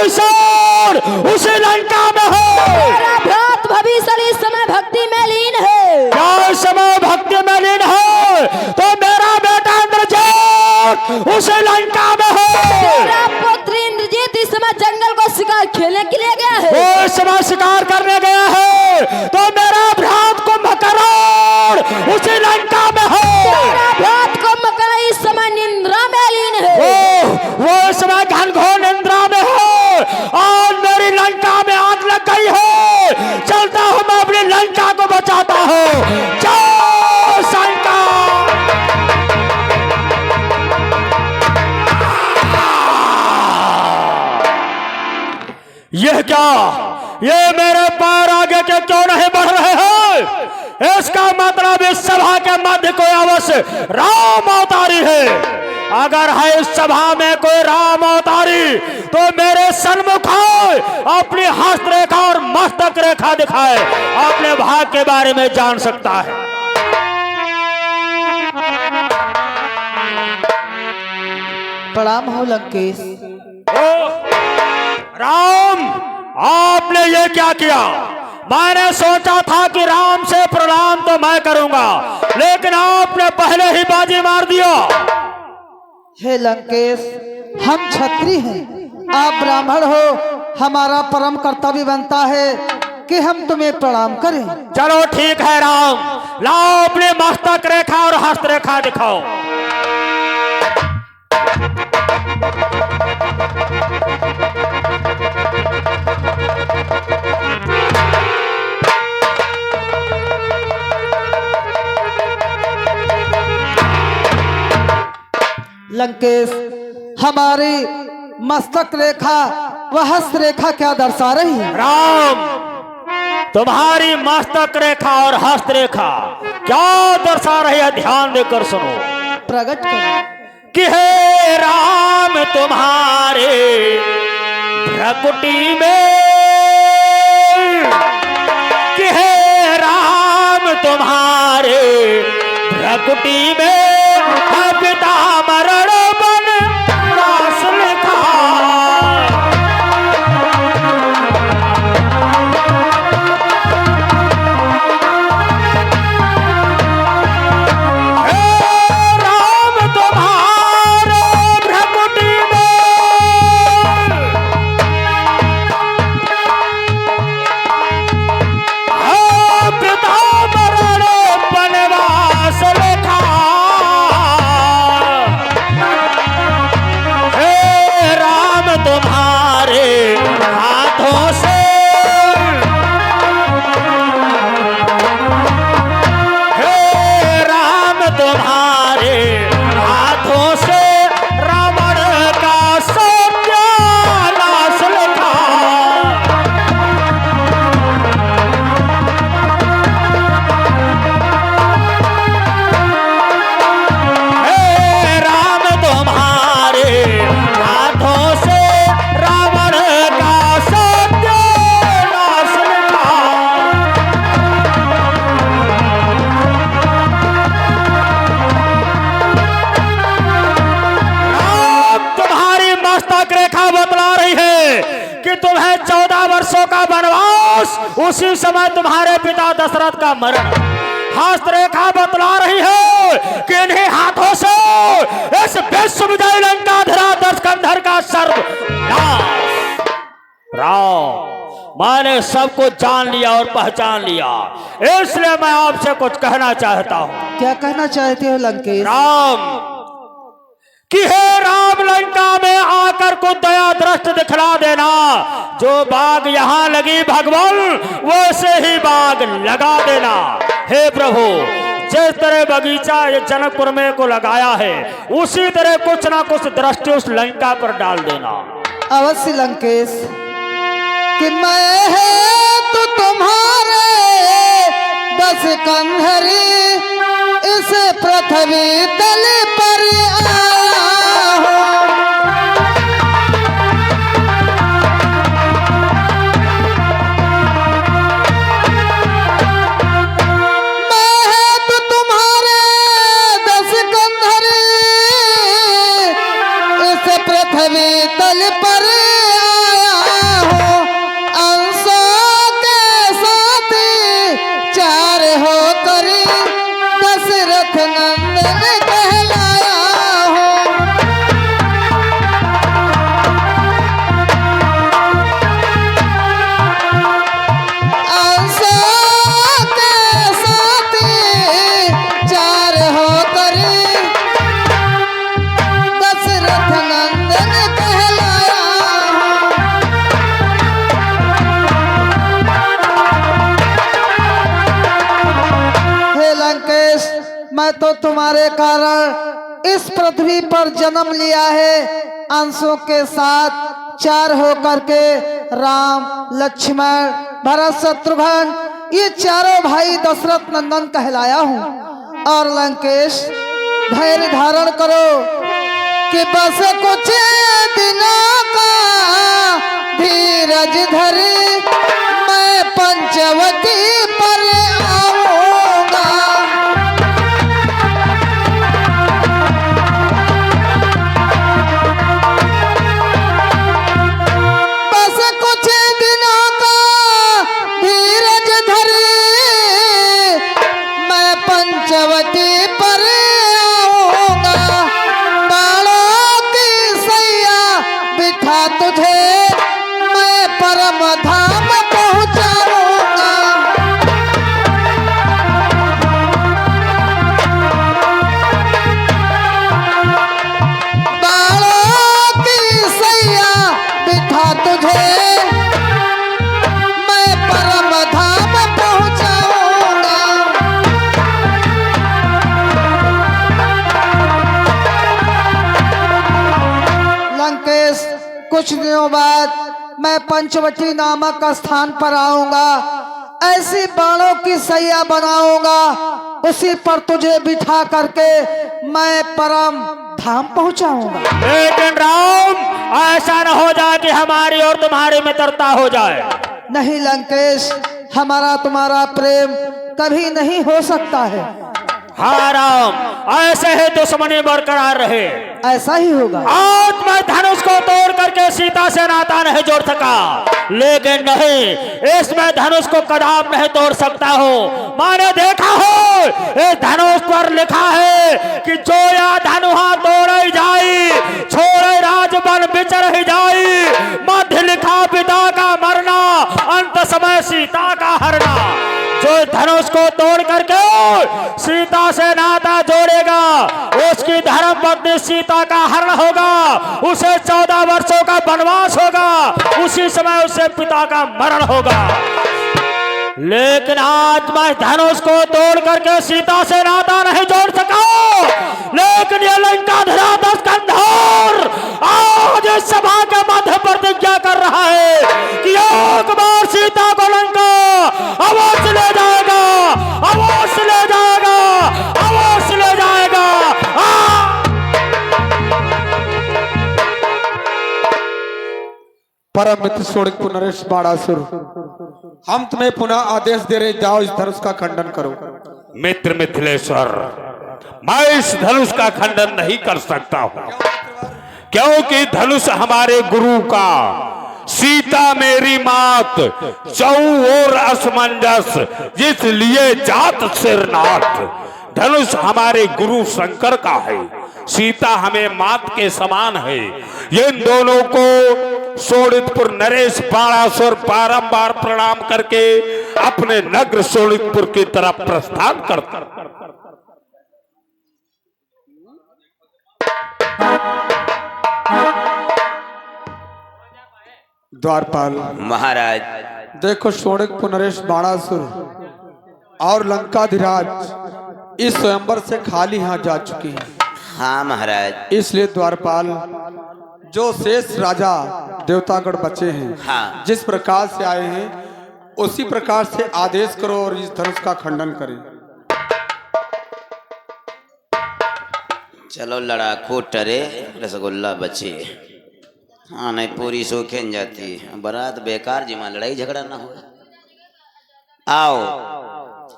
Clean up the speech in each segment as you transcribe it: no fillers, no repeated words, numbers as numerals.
भविष्य उसी लंका में है। मेरा भ्रात भविष्य इस समय भक्ति में लीन है। क्या इस समय भक्ति में लीन है? तो मेरा बेटा इंद्रजीत उसी लंका में है। मेरा पुत्र इंद्रजीत इस समय जंगल को शिकार खेलने के लिए गया है। वो इस समय शिकार करने गया है। तो मेरा भ्रात कुंभकर्ण उसी लंका में है। मेरा भ्रात कुंभकर्ण इस समय निद्रा में लीन है। वो इस समय घनघोर निद्रा में है और मेरी लंका में आग लग गई है। चलता हूं मैं अपनी लंका को बचाता हूं। जय शंकर। यह क्या? ये मेरे पैर आगे के क्यों नहीं बढ़ रहे हैं? इसका मतलब इस सभा के मध्य कोई अवश्य राम अवतारी है। अगर है इस सभा में कोई राम अवतारी तो मेरे सन्मुख आए, अपनी हस्त रेखा और मस्तक रेखा दिखाए, अपने भाग के बारे में जान सकता है। प्रणाम हो लंकेश। राम, आपने ये क्या किया? मैंने सोचा था कि राम से प्रणाम तो मैं करूंगा, लेकिन आपने पहले ही बाजी मार दिया। हे लंकेश, हम क्षत्रिय हैं, आप ब्राह्मण हो। हमारा परम कर्तव्य बनता है कि हम तुम्हें प्रणाम करें। चलो ठीक है राम, लाओ अपने मस्तक रेखा और हस्त रेखा दिखाओ। लंकेश, हमारी मस्तक रेखा व हस्त रेखा क्या दर्शा रही है? राम, तुम्हारी मस्तक रेखा और हस्त रेखा क्या दर्शा रही है? ध्यान देकर सुनो। प्रकट करो। कि हे राम, तुम्हारे भ्रकुटी में, कि हे राम, तुम्हारे भ्रकुटी में पिता मरण बन रास लिखा। तुम्हें 14 वर्षों का वनवास, उसी समय तुम्हारे पिता दशरथ का मरण। हस्त रेखा बतला रही है कि इन्हीं हाथों से इस विश्व विजय लंकाधरा स्कंधर का सर्वनाश। राम, मैंने सब कुछ जान लिया और पहचान लिया, इसलिए मैं आपसे कुछ कहना चाहता हूँ। क्या कहना चाहते हो लंकेश? राम, कि हे राम, लंका में आकर को दया दृष्टि दिखला देना। जो बाग यहाँ लगी भगवान, वैसे ही बाग लगा देना। हे प्रभु, जिस तरह बगीचा ये जनकपुर में को लगाया है, उसी तरह कुछ ना कुछ दृष्टि उस लंका पर डाल देना। अवश्य लंकेश, कि मैं है तो तुम्हारे 10 कंधरी इस पृथ्वी तल पर आया हूं। मैं है तो तुम्हारे 10 कंधरी इस पृथ्वी तल पर आया पृथ्वी पर जन्म लिया है अंशों के साथ 4 होकर के राम लक्ष्मण भरत शत्रुघ्न ये चारों भाई दशरथ नंदन कहलाया हूँ। और लंकेश धैर्य धारण करो कि बस कुछ दिनों का धीरज धरे मैं पंचवटी पर आऊंगा। बस कुछ दिनों का धीरज धरे मैं पंचवटी पर आऊंगा। बालों की सैया बिठा तुझे मैं परम धाम पहुंचाऊंगा। बालों की सैया बिठा तुझे मैं परम धाम पहुंचाऊंगा। लंकेश कुछ दिनों बाद मैं पंचवटी नामक स्थान पर आऊंगा। ऐसी बाणों की सैया बनाऊंगा, उसी पर तुझे बिठा करके मैं परम धाम पहुंचाऊंगा। लेकिन राम, ऐसा न हो जाए कि हमारी और तुम्हारी मित्रता हो जाए। नहीं लंकेश, हमारा तुम्हारा प्रेम कभी नहीं हो सकता है। हाँ राम, ऐसे ही दुश्मनी बरकरार रहे। ऐसा ही होगा। आज मैं धनुष को तोड़ करके सीता से नाता नहीं जोड़ सका, लेकिन नहीं, इसमें धनुष को कदाप नहीं तोड़ सकता हूँ। मैंने देखा हो इस धनुष पर लिखा है कि जो या धनुहा तोड़ जाई, छोड़े राजबन बिचर ही जाई, मध्य लिखा पिता का मरना, अंत समय सीता का हरना। जो धनुष को तोड़ करके सीता से नाता जोड़ेगा, उसकी धर्म पत्नी सीता का हरण होगा, उसे 14 वर्षों का वनवास होगा, उसी समय उसे पिता का मरण होगा। लेकिन आज मैं धनुष को तोड़ करके सीता से नाता नहीं जोड़ सका, लेकिन ये लंका धरा 10 कंधर आज इस सभा के मध्य प्रतिज्ञा कर रहा है कि एक बार सीता को लंका अवश्य ले जाएगा, अवश्य ले जाएगा, अवश्य ले जाएगा। परम मित्र शोणितपुर नरेश बाणासुर, हम तुम्हें पुनः आदेश दे रहे, जाओ इस धनुष का खंडन करो। मित्र मिथिलेश्वर, मैं इस धनुष का खंडन नहीं कर सकता हूं, क्योंकि धनुष हमारे गुरु का, सीता मेरी मात, चौओर असमंजस, जिसलिए जात सिरनाथ। धनुष हमारे गुरु शंकर का है, सीता हमें मात के समान है। इन दोनों को शोणितपुर नरेश बाणासुर बारंबार प्रणाम करके अपने नगर शोणितपुर की तरफ प्रस्थान करता। द्वारपाल महाराज, देखो शोणितपुर नरेश बाणासुर और लंकाधिराज इस स्वयंवर से खाली यहाँ जा चुके हैं। हाँ महाराज। इसलिए द्वारपाल, जो शेष राजा देवतागण बचे हैं, हाँ। जिस प्रकार से आए हैं उसी प्रकार से आदेश करो और इस धनुष का खंडन करें। चलो लड़ाकू टरे रसगुल्ला बचे। हाँ नहीं, पूरी सूखें जाती, बारात बेकार जिमा लड़ाई झगड़ा ना हो। आओ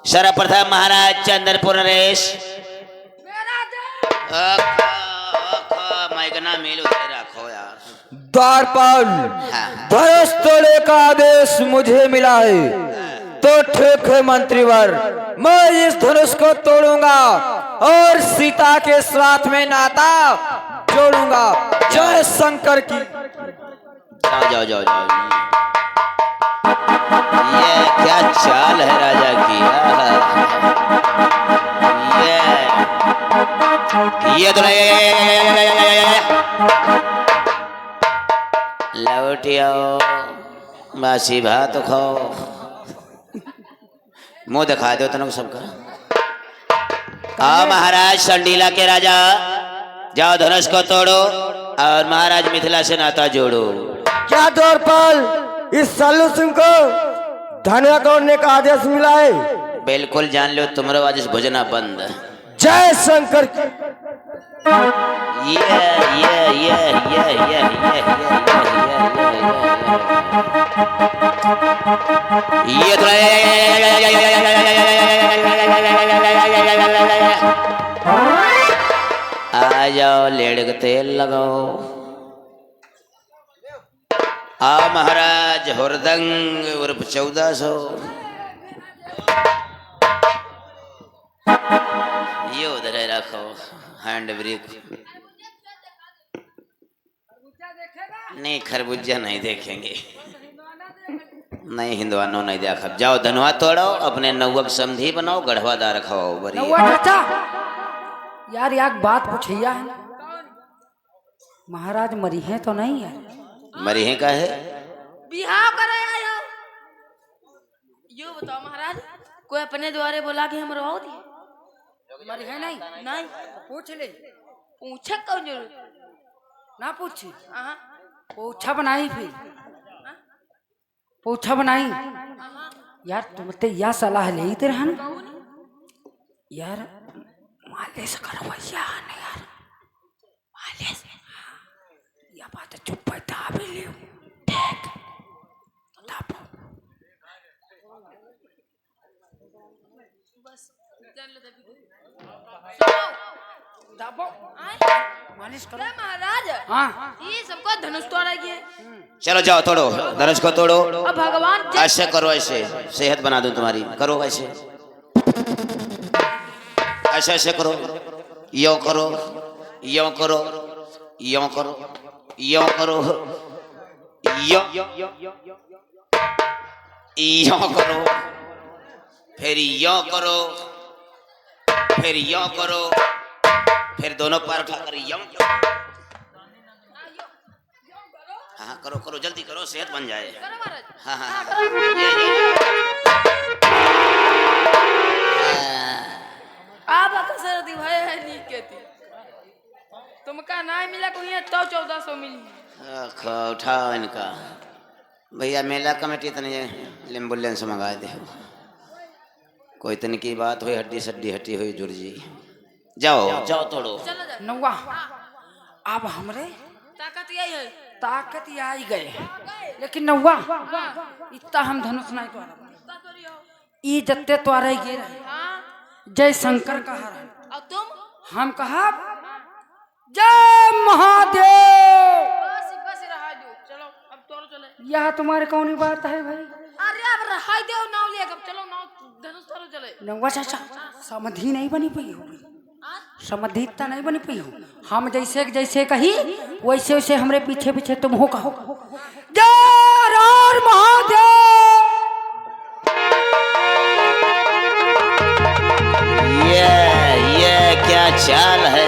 सर्वप्रथम महाराज चंद्रपुर नरेश मैगना मिल उधर रखो यार। द्वारपाल, हाँ। धनुष तोड़ने का आदेश मुझे मिला है, तो ठीक है मंत्रीवर, मैं इस धनुष को तोड़ूंगा और सीता के साथ में नाता जोड़ूंगा। जय शंकर की। जाओ जाओ जाओ जाओ। ये क्या चाल है राजा की। ये तो लौट आओ, बासी भात खाओ, मुंह दिखा दो तनक सबका। आओ महाराज संडीला के राजा जाओ धनुष को तोड़ो और महाराज मिथिला से नाता जोड़ो। क्या द्वारपाल इस सल्लू सिंह को धनुआ तोड़ने का आदेश मिला है? बिल्कुल जान लो तुम्हारा आज इस भोजना बंद। जय शंकर। ये तो आ जाओ लेड़ का तेल लगाओ। आ महाराज हुरदंग उर्फ 1400 ये उधर रखो हैंड ब्रेक। नहीं खरबूजा नहीं देखेंगे, नहीं हिंदुआनो नहीं देखा। जाओ धनुआ तोड़ो, अपने नौवक समधी बनाओ, गढ़वादार खाओ बड़ी। यार एक बात पूछिया है, महाराज मरी है तो नहीं है? मरी है का है? बिहाव करे आयो। यो बताओ महाराज, कोई अपने द्वारे बोला कि हम रहो दी मरी है नहीं? नहीं पूछ ले। पूछे कौन जरूर ना पूछी, हाँ पूछा बनाई फिर पूछा बनाई। यार तुम ते यह सलाह ले तेरे हन यार, मालिश करो भैया ने यार, मालिश या बात चुप है दाबी ले ठीक दाबो बस दाबो मालिश करो महाराज। हाँ ये सबको धनुष तोड़ा है। चलो जाओ तोड़ो, धनुष को तोड़ो। अब भगवान ऐसे करो, ऐसे सेहत बना दूं तुम्हारी। करो ऐसे, ऐसे ऐसे करो, यो करो, यो करो, यो करो, यो करो, यो यो करो, फिर यो करो, फिर यो करो, फिर दोनों पैर उठाकर यो करो। हाँ करो करो, जल्दी करो, सेहत बन जाए। हाँ हाँ आप कसर दी भाई है नहीं कहती तुमका ना मिला कोई है तो 1400 मिली। उठाओ इनका भैया, मेला कमेटी तने एम्बुलेंस मंगा दे। कोई तन की बात हुई, हड्डी सड्डी हटी हुई जुड़ जी। जाओ जाओ तोड़ो। नौवा अब हमरे ताकत यही है। ताकत आई गए, लेकिन नौवा इतना हम धनुष नहीं तो ई जत्ते तो आ रही गिर जय शंकर का हर। और तुम हम कहा जय महादेव। बस रहा दो, चलो अब तोड़ो चले। यह तुम्हारे कौन बात है भाई? अरे अब रहा दो, नाव ले अब चलो, नाव धनुष तोड़ो चले। नौवा चाचा समधि नहीं बनी पई होगी, समधिता नहीं बनी पई हो। हम जैसे जैसे कही वैसे वैसे हमरे पीछे पीछे तुम हो कहो जय राम महादेव। ये क्या चाल है?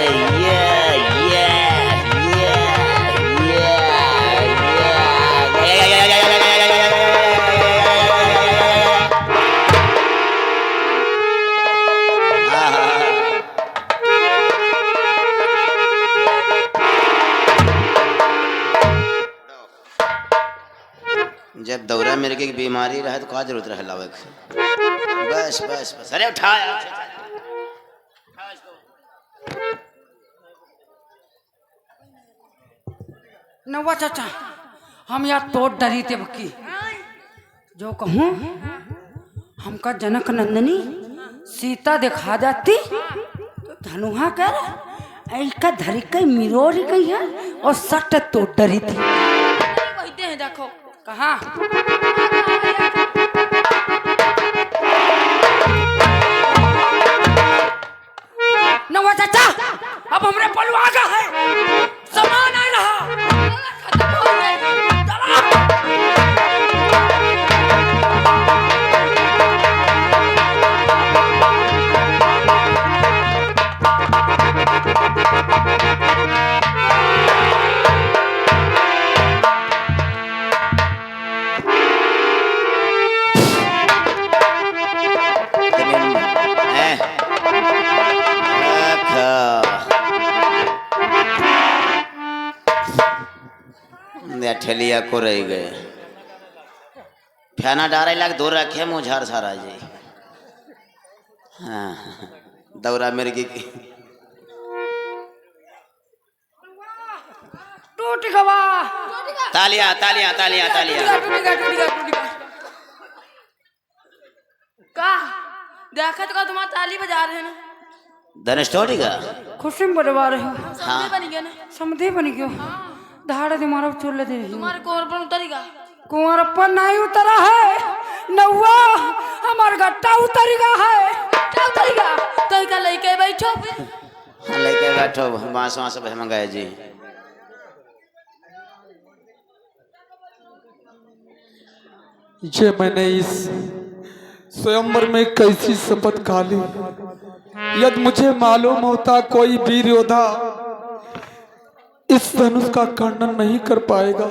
जब दौरा मेरे की बीमारी रहे तो का जरूरत रहे लावे। बस बस बस, अरे उठाया। नौवा चाचा हम यार तोड़ डरी थे बक्की जो कहूँ हमका जनक नंदनी सीता दिखा जाती तो धनुहा कर ऐका धरी कई मिरोरी गई है और सट तोड़ डरी थी। वही हैं देखो कहाँ नौवा चाचा अब हमरे पलवा का है सामान नहीं रहा। खत्म हो गए। खेलिया को रह गए फैना डारे लाग दूर रखे मुझार सारा जी। हाँ दौरा मिर्गी की टूट गवा तालियां तालियां तालियां तालियां। का देखा तो का तुम्हारा ताली बजा रहे हैं ना धनुष टूटेगा। खुशी में बड़वा रहे हो समझे बन गया ना समझे बन गयो धाड़े दिमाग चोल दे रही तुम्हारे कोर पर उतरेगा कुंवर पर नहीं उतरा है नौवा हमार गट्टा उतरेगा है क्या उतरेगा तो का लेके बैठो लेके बैठो बांस वांस मंगाए जी। ये मैंने इस स्वयंवर में कैसी शपथ खा ली। यदि मुझे मालूम होता कोई वीर योद्धा इस धनुष का खंडन नहीं कर पाएगा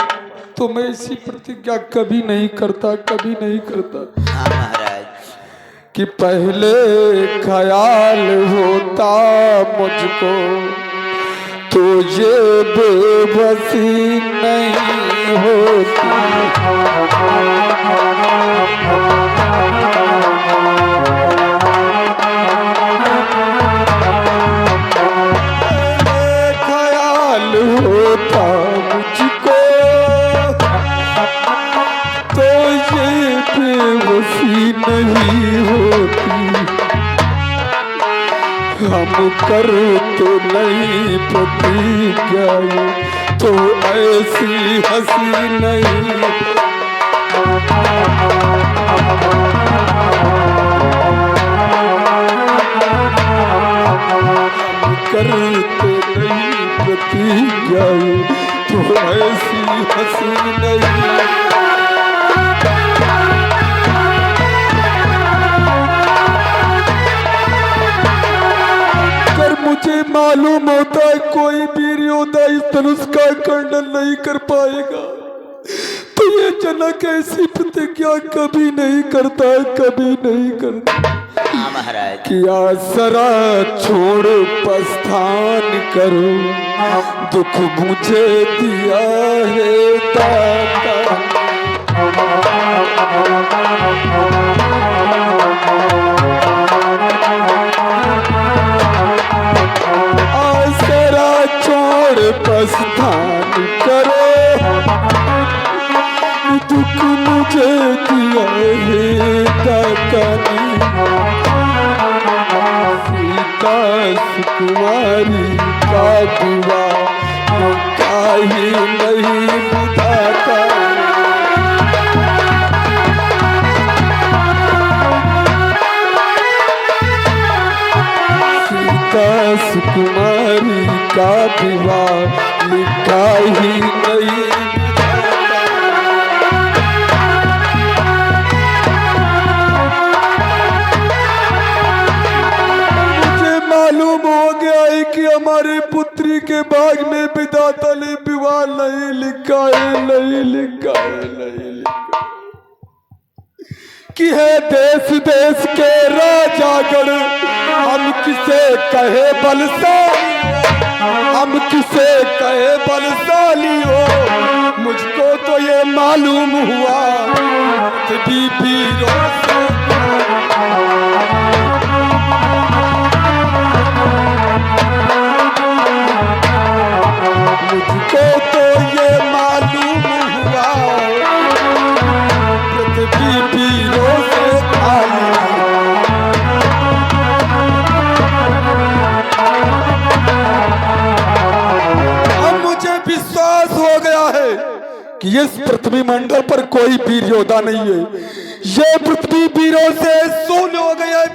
तो मैं ऐसी प्रतिज्ञा कभी नहीं करता कभी नहीं करता। हाँ महाराज कि पहले ख्याल होता मुझको तो ये बेबसी नहीं होती। ख्याल होता मुझको तो ये बेबसी नहीं होती। हम कर तो नहीं प्रतिज्ञा तो ऐसी हंसी नहीं। हम कर तो नहीं प्रतिज्ञा तो ऐसी हंसी नहीं। मुझे मालूम होता है कोई वीर योद्धा इस धनुष का खंडन नहीं कर पाएगा तो ये जनक ऐसी प्रतिज्ञा कभी नहीं करता कभी नहीं करता। हाँ महाराज कि आसरा छोड़ प्रस्थान करो दुख मुझे दिया है दाता। आसरा छोड़ प्रस्थान करो दुख मुझे दिया है दाता ने। सीता सुकुमारी का विवाह काहे नहीं बुझाता। सीता सुकुमारी का विवाह लिखा ही नहीं बुझाता। मालूम हो गया है कि हमारे पुत्री के भाग में विधाता ने विवाह नहीं लिखा है नहीं लिखा है नहीं लिखा कि है देश देश के राजागण हम किसे कहे बलशाली हम किसे कहे बलशाली हो। मुझको तो ये मालूम हुआ कि वीरों से मुझको तो ये मालूम हुआ पृथ्वी वीरों से खाली। अब मुझे विश्वास हो गया है कि इस पृथ्वी मंडल पर कोई वीर योद्धा नहीं है। ये पृथ्वी वीरों से शून्य हो गया है।